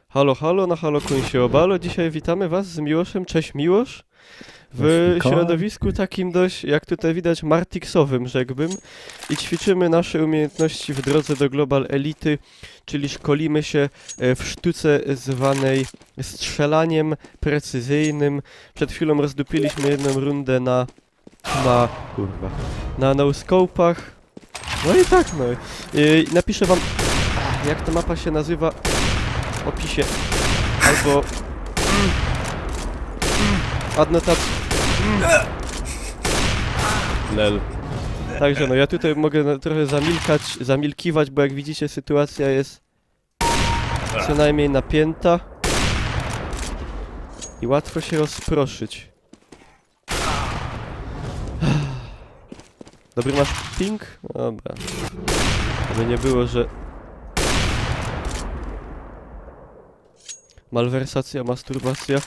Halo, halo, na halo się obalo. Dzisiaj witamy was z Miłoszem. Cześć Miłosz. W środowisku takim dość, jak tutaj widać, martixowym, rzekłbym. I ćwiczymy nasze umiejętności w drodze do Global Elity, czyli szkolimy się w sztuce zwanej strzelaniem precyzyjnym. Przed chwilą rozdupiliśmy jedną rundę na no-scope'ach. No i tak, no. Napiszę wam, jak ta mapa się nazywa w opisie. Albo adnotacji. Lel. Także no, ja tutaj mogę trochę zamilkiwać, bo jak widzicie sytuacja jest co najmniej napięta i łatwo się rozproszyć. Dobry masz ping? Dobra. Żeby nie było, że malwersacja, masturbacja.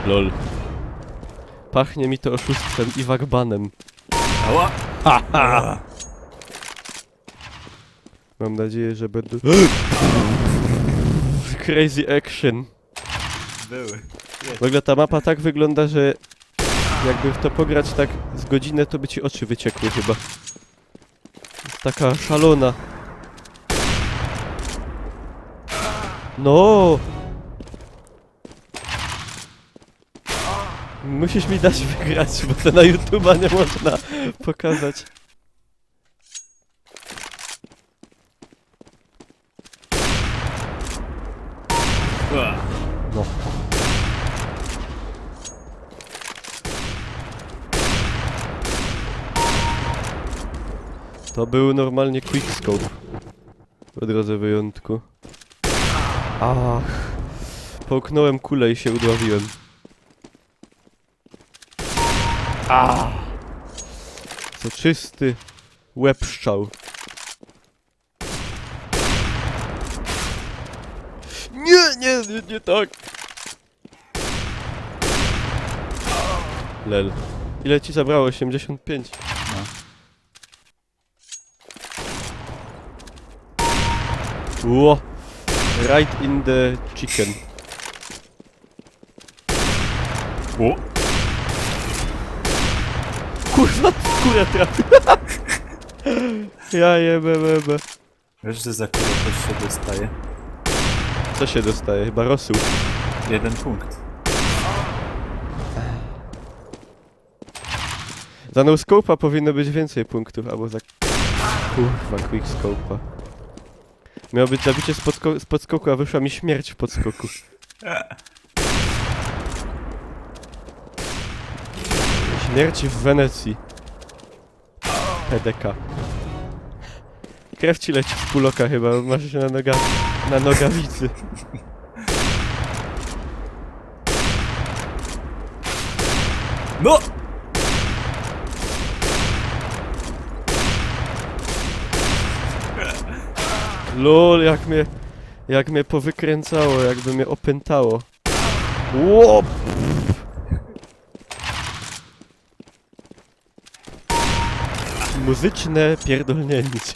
Lol. Pachnie mi to oszustwem i wagbanem. Ała! Ha! Mam nadzieję, że będę... Crazy action. Były. W ogóle ta mapa tak wygląda, że jakby w to pograć tak z godzinę, to by ci oczy wyciekły chyba. Jest taka szalona. No! Musisz mi dać wygrać, bo to na YouTube'a nie można pokazać. No. To był normalnie quickscope. Po drodze wyjątku. Ach. Połknąłem kulę i się udławiłem. Co czysty łebszczał. Nie tak. Lel. Ile ci zabrało? 85. Ło. Right in the chicken. O! Kurwa, kurę trafił. Ja jebę. Wiesz, że za kurę też się dostaje? Co się dostaje? Chyba rosół. 1 punkt. Za no-scope'a powinno być więcej punktów, albo za... Kurwa, quickscope'a. Miało być zabicie z podskoku, a wyszła mi śmierć w podskoku. Śmierć w Wenecji. PDK. Krew ci leci z puloka chyba, bo masz się na nogawicy. No! Lol, jak mnie powykręcało, jakby mnie opętało. Łop! Muzyczne pierdolnięcie.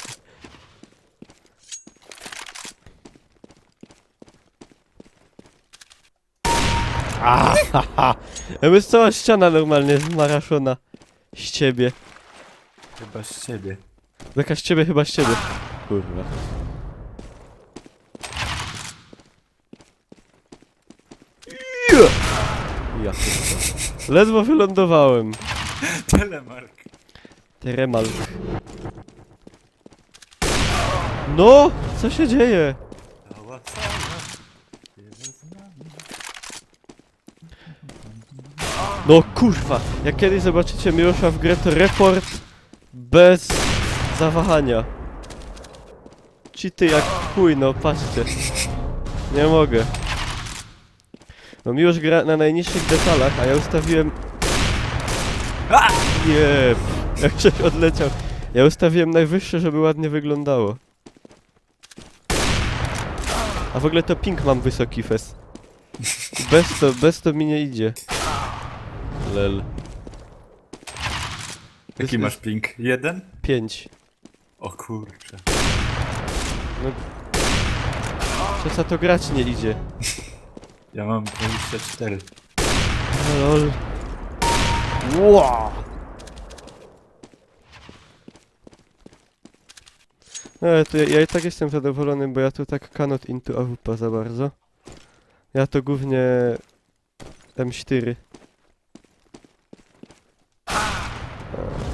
Ahaha! Jest cała ściana normalnie zmaraszona. Z ciebie. Chyba z ciebie. Jakaś ciebie, chyba z ciebie. Kurwa. Ja pierdolę. Ledwo wylądowałem. Telemark. Teremalk. No! Co się dzieje? Cała sala. Śpiewa z nami. No kurwa! Jak kiedyś zobaczycie Miłosza w grę, to report bez zawahania. Cheaty jak chuj, no patrzcie. Nie mogę. No Miłosz gra na najniższych detalach, a ja ustawiłem... Nie, jak coś odleciał. Ja ustawiłem najwyższe, żeby ładnie wyglądało. A w ogóle to ping mam wysoki fest. Bez to mi nie idzie. Lel. Jaki masz ping? 1? 5. O kurczę. Przez co to grać nie idzie? Ja mam 24. Lol. Wow. No ale to ja i tak jestem zadowolony, bo ja tu tak cannot into AWP za bardzo. Ja to głównie M4.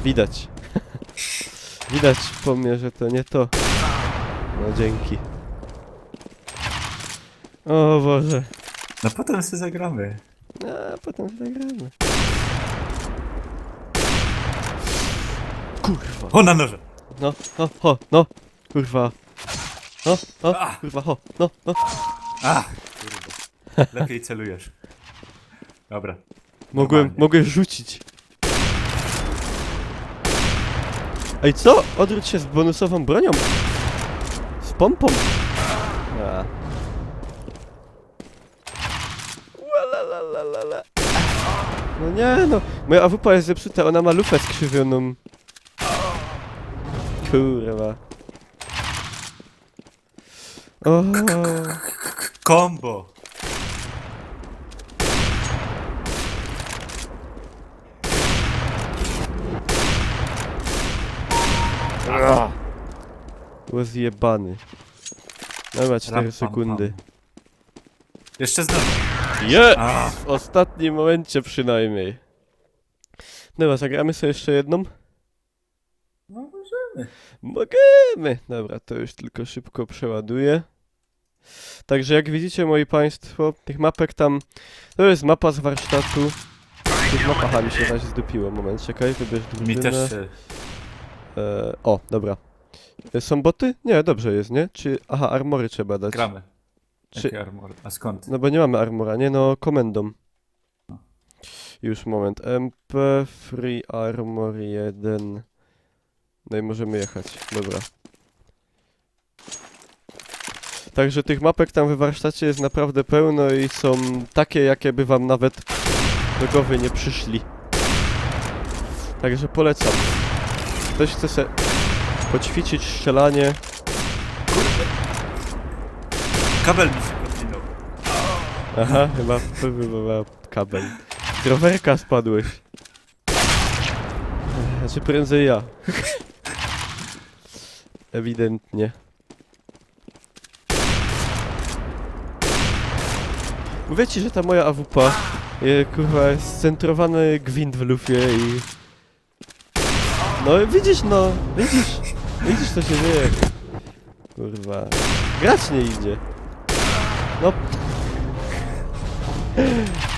Widać. Widać po mnie, że to nie to. No dzięki. O Boże. No potem sobie zagramy. A potem zagramy. Kurwa. O, na noże! No, no. Kurwa. No, kurwa, no. A! Kurde. Lepiej celujesz. Dobra. Normalnie. Mogę rzucić. Ej, co? Odwróć się z bonusową bronią. Z pompą. A. Łalalala. No nie no. Moja AWP jest zepsuta, ona ma lufę skrzywioną. Kurwa. O. Combo! Było zjebany. Dobra, 4 Ram, pam, sekundy. pam. Jeszcze znowu. A, W ostatnim momencie przynajmniej. Dobra, zagramy sobie jeszcze jedną? no możemy. Możemy! Dobra, to już tylko szybko przeładuję. Także jak widzicie, moi państwo, tych mapek tam... To jest mapa z warsztatu. Tych mapach mi się razie zdupiło. Moment, czekaj, wybierz drużynę. Mi też się... O, dobra. Są boty? Nie, dobrze jest, nie? Czy... Aha, armory trzeba dać. Gramy. Czy- Jakie armor? A skąd? No bo nie mamy armora, nie no, komendą. Już moment. MP, Free Armor 1. No i możemy jechać, dobra. Także tych mapek tam we warsztacie jest naprawdę pełno i są takie, jakie by wam nawet do głowy nie przyszli. Także polecam. Ktoś chce se poćwiczyć strzelanie. Kabel mi się podwinął. Aha, chyba kabel. Z rowerka spadłeś. Znaczy prędzej ja. Ewidentnie. Mówię ci, że ta moja AWP kurwa jest scentrowany gwint w lufie i... No widzisz no, widzisz co się dzieje. Kurwa, grać nie idzie. No.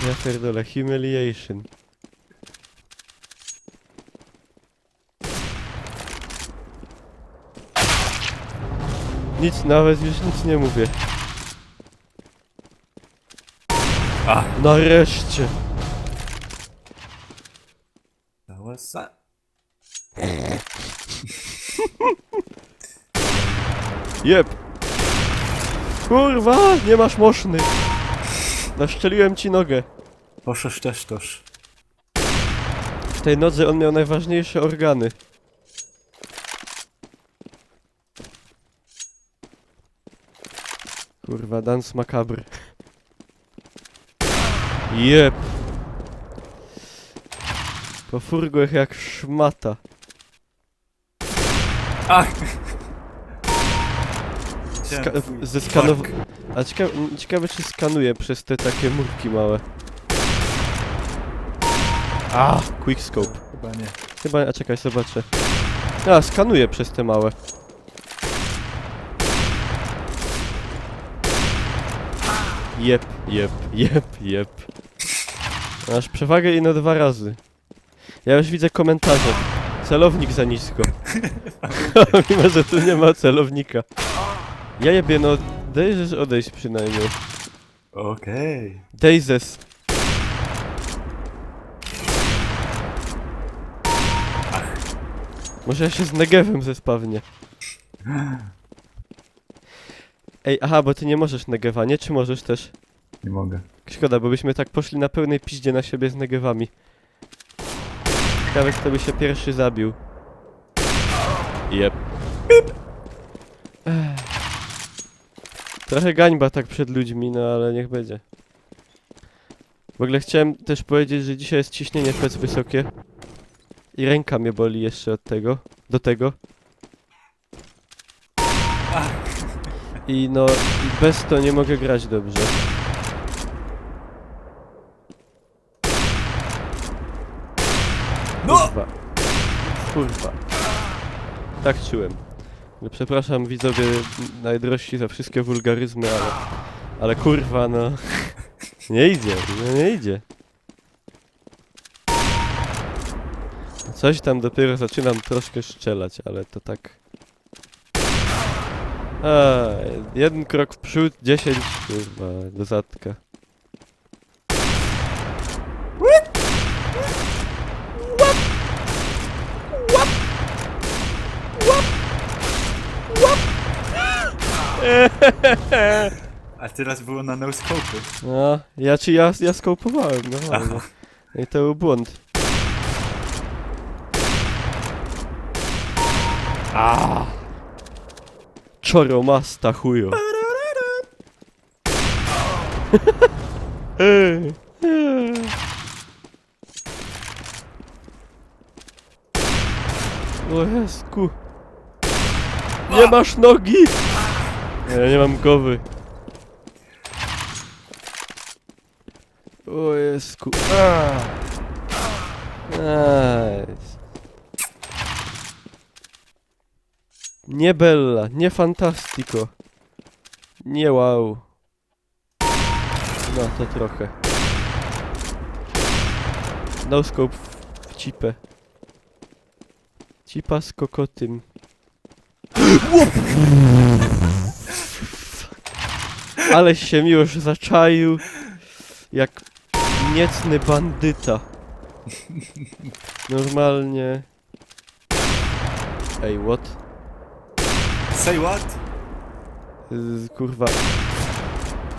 Ja pierdolę, humiliation. Nic, nawet już nic nie mówię. A, Nareszcie. cała sa... Jeb. Kurwa, nie masz moszny. Naszczeliłem ci nogę. Poszesz też toż. W tej nodze on miał najważniejsze organy. Kurwa, dance macabre. Jeb. Po furgłach jak szmata. Ach! A ciekawe czy skanuje przez te takie murki małe. A, quickscope. Chyba nie. Chyba, a czekaj, zobaczę. A, skanuje przez te małe. Jep. Masz przewagę i na 2 razy. Ja już widzę komentarze. Celownik za nisko. Mimo, że tu nie ma celownika. Ja jebie, no dajesz odejść przynajmniej. Okej. Dejzes. Może ja się z Negevem zespawnię. Ej, aha, bo ty nie możesz Negeva, nie? Czy możesz też? Nie mogę. Szkoda, bo byśmy tak poszli na pełnej piździe na siebie z Negevami. Ciekawe, kto by się pierwszy zabił. Jep. Trochę gańba tak przed ludźmi, no ale niech będzie. W ogóle chciałem też powiedzieć, że dzisiaj jest ciśnienie fec wysokie. I ręka mnie boli jeszcze od tego, do tego. I no, i bez to nie mogę grać dobrze. No! Kurwa. Kurwa. Tak czułem. No, przepraszam widzowie najdrożsi za wszystkie wulgaryzmy, ale kurwa no. Nie idzie, no nie idzie. Coś tam dopiero zaczynam troszkę strzelać, ale to tak. A, jeden krok w przód, 10 kurwa do zatka. A teraz było na no-scopy. No, ja skopowałem, no. I to był błąd. Czoro masta chujo. O Jesku. Nie masz nogi! Ja nie mam głowy. O Jesku. Nice. Nie bella, nie fantastico. Nie wow. No to trochę. No scope w cipę. Cipa z kokotym. Ale się już zaczaił. Jak niecny bandyta. Normalnie. Ej, what? Say what? Kurwa.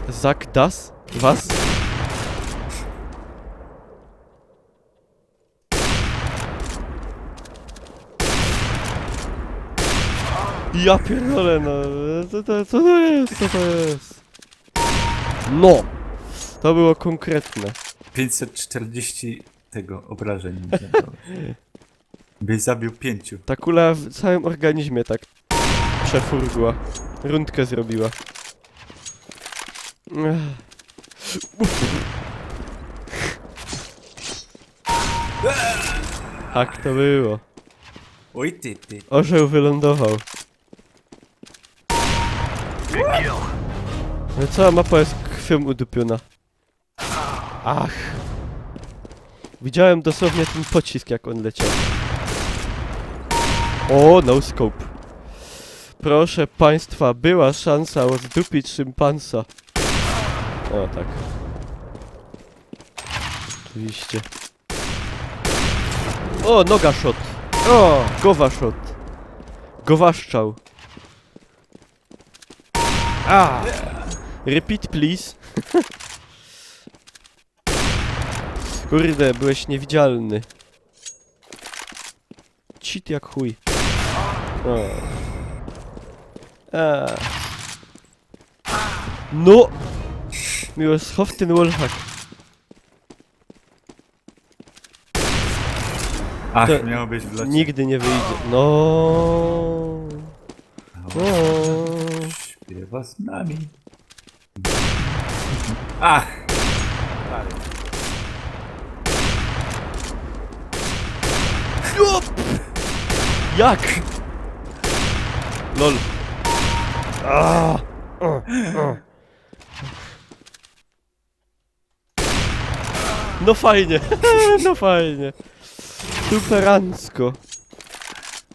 Zak das? Was? Ja pierdolę, no. Co to jest? Co to jest? No! To było konkretne. 540 tego obrażeń. Byś zabił 5. Ta kula w całym organizmie tak przefurgła. Rundkę zrobiła. Tak to było. Oj ty. Orzeł wylądował. No cała mapa jest krwią udupiona. Ach. Widziałem dosłownie ten pocisk, jak on leciał. O, no scope. Proszę państwa, była szansa oddupić szympansa. O, tak. Oczywiście. O, noga shot. O, gowa shot. Gowaszczał. A! Repeat, please. Kurde, byłeś niewidzialny. Cheat jak chuj. O. A. No! Miło schow ten wallhack. Ach, To miało być w locie. Nigdy nie wyjdzie. No. No. Śpiewa z nami. Ach! Jak? Lol. No fajnie. No fajnie. Superancko.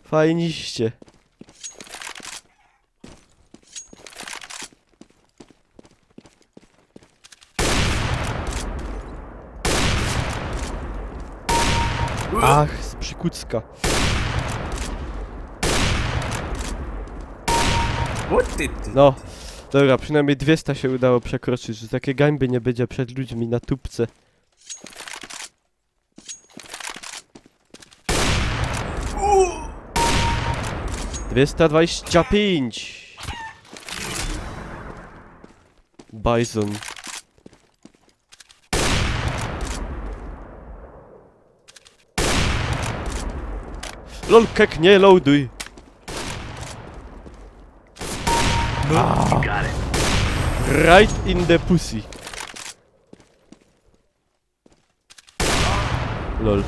Fajniście. Ach, z Przykucka. O ty. No, dobra, przynajmniej 200 się udało przekroczyć, że takie gańby nie będzie przed ludźmi na tubce. 225. Bison. Lol, kek, nie loaduj. Right in the pussy. Lol.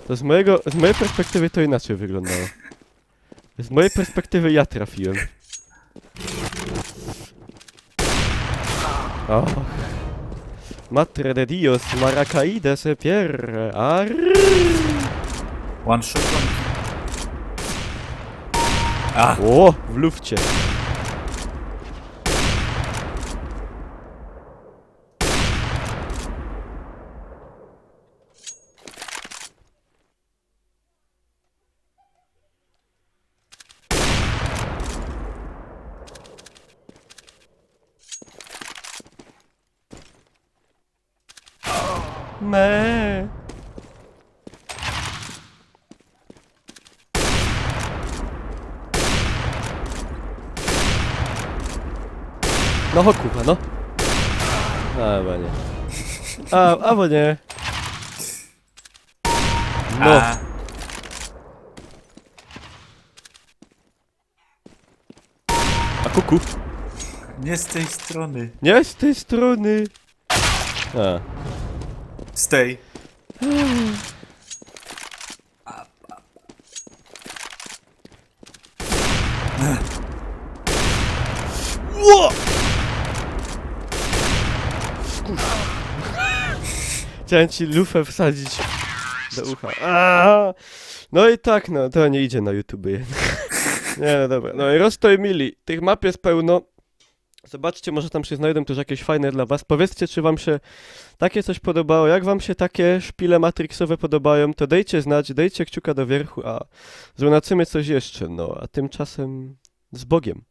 To z mojej perspektywy to inaczej wyglądało. Z mojej perspektywy ja trafiłem. Och. Madre de Dios, Maracaides pierre. One shot, one. A, O, w lufcie. Me. No ho, kurwa, no. Albo nie. Albo nie. No. a. A kuku. Nie z tej strony. Nie z tej strony. A. Z tej. Ło! Chciałem ci lufę wsadzić do ucha. No i tak, no, to nie idzie na YouTube jednak. Nie, no dobra. No i Rostoj Mili. Tych map jest pełno. Zobaczcie, może tam się znajdą też jakieś fajne dla was. Powiedzcie, czy wam się takie coś podobało. Jak wam się takie szpile matrixowe podobają, to dajcie znać, dajcie kciuka do wierchu, a zobaczymy coś jeszcze. No, a tymczasem z Bogiem.